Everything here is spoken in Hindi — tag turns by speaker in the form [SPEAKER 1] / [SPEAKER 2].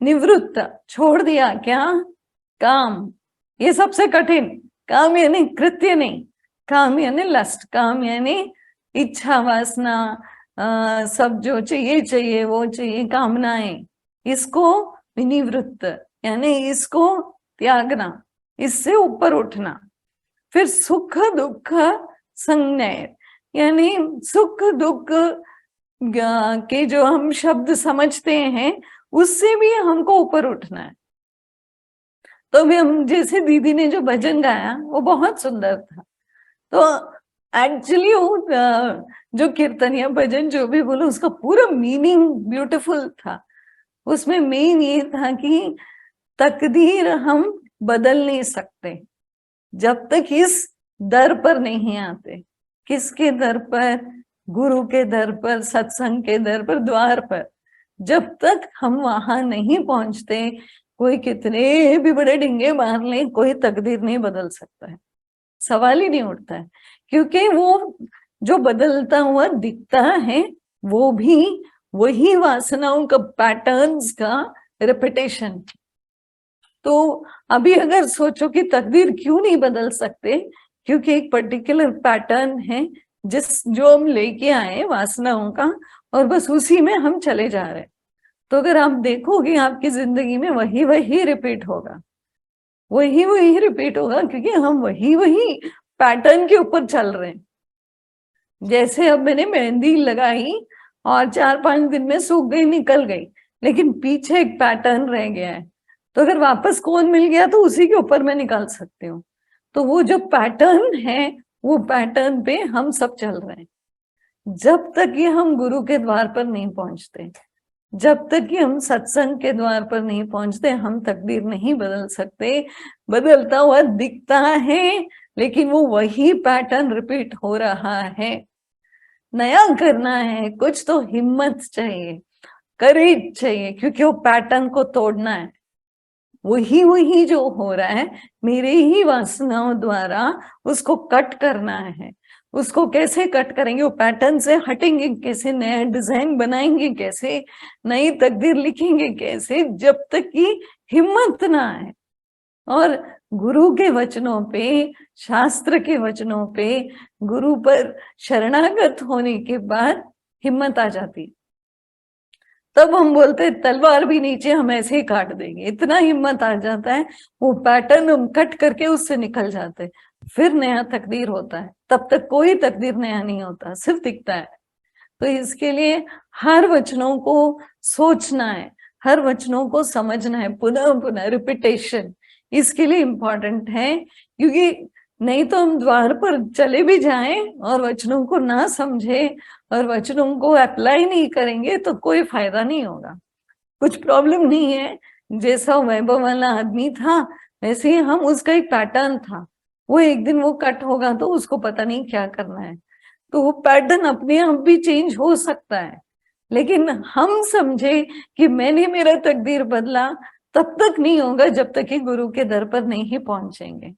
[SPEAKER 1] निवृत्त, छोड़ दिया क्या? काम। ये सबसे कठिन। काम यानी कृत्य नहीं, काम यानी लस्ट, काम यानी इच्छा वासना, सब जो चाहिए चाहिए वो चाहिए, कामनाएं, इसको विनिवृत्त यानी इसको त्यागना, इससे ऊपर उठना। फिर सुख दुख संज्ञय यानी सुख दुख के जो हम शब्द समझते हैं उससे भी हमको ऊपर उठना है। तो भी हम, जैसे दीदी ने जो भजन गाया वो बहुत सुंदर था। तो एक्चुअली वो जो कीर्तन या भजन जो भी बोलो उसका पूरा मीनिंग ब्यूटीफुल था। उसमें मेन ये था कि तकदीर हम बदल नहीं सकते जब तक इस दर पर नहीं आते। किसके दर पर? गुरु के दर पर, सत्संग के दर पर, द्वार पर। जब तक हम वहां नहीं पहुंचते, कोई कितने भी बड़े डिंगे मार ले, कोई तकदीर नहीं बदल सकता है, सवाल ही नहीं उठता है। क्योंकि वो जो बदलता हुआ दिखता है वो भी वही वासनाओं का, पैटर्न्स का रिपीटेशन। तो अभी अगर सोचो कि तकदीर क्यों नहीं बदल सकते, क्योंकि एक पर्टिकुलर पैटर्न है जो हम लेके आए वासनाओं का, और बस उसी में हम चले जा रहे हैं। तो अगर आप देखोगे आपकी जिंदगी में वही वही रिपीट होगा, वही वही रिपीट होगा, क्योंकि हम वही वही पैटर्न के ऊपर चल रहे हैं। जैसे अब मैंने मेहंदी लगाई और 4-5 दिन में सूख गई, निकल गई, लेकिन पीछे एक पैटर्न रह गया है। तो अगर वापस कोन मिल गया तो उसी के ऊपर मैं निकाल सकती हूँ। तो वो जो पैटर्न है, वो पैटर्न पे हम सब चल रहे हैं। जब तक ये हम गुरु के द्वार पर नहीं पहुंचते, जब तक कि हम सत्संग के द्वार पर नहीं पहुंचते, हम तकदीर नहीं बदल सकते। बदलता हुआ दिखता है लेकिन वो वही पैटर्न रिपीट हो रहा है। नया करना है कुछ तो हिम्मत चाहिए, करेज चाहिए, क्योंकि वो पैटर्न को तोड़ना है। वही वही जो हो रहा है मेरे ही वासनाओं द्वारा उसको कट करना है। उसको कैसे कट करेंगे? वो पैटर्न से हटेंगे कैसे? नया डिजाइन बनाएंगे कैसे? नई तकदीर लिखेंगे कैसे? जब तक कि हिम्मत ना आए। और गुरु के वचनों पे, शास्त्र के वचनों पे, गुरु पर शरणागत होने के बाद हिम्मत आ जाती। तब हम बोलते तलवार भी नीचे, हम ऐसे ही काट देंगे, इतना हिम्मत आ जाता है। वो पैटर्न हम कट करके उससे निकल जाते, फिर नया तकदीर होता है। तब तक कोई तकदीर नया नहीं होता, सिर्फ दिखता है। तो इसके लिए हर वचनों को सोचना है, हर वचनों को समझना है, पुनः पुनः रिपीटेशन इसके लिए इम्पोर्टेंट है। क्योंकि नहीं तो हम द्वार पर चले भी जाएं और वचनों को ना समझे और वचनों को अप्लाई नहीं करेंगे तो कोई फायदा नहीं होगा। कुछ प्रॉब्लम नहीं है। जैसा वैभव वाला आदमी था वैसे ही हम, उसका एक पैटर्न था, वो एक दिन वो कट होगा तो उसको पता नहीं क्या करना है। तो वो पैटर्न अपने आप भी चेंज हो सकता है, लेकिन हम समझे कि मैंने मेरा तकदीर बदला, तब तक नहीं होगा जब तक कि गुरु के दर पर नहीं पहुंचेंगे।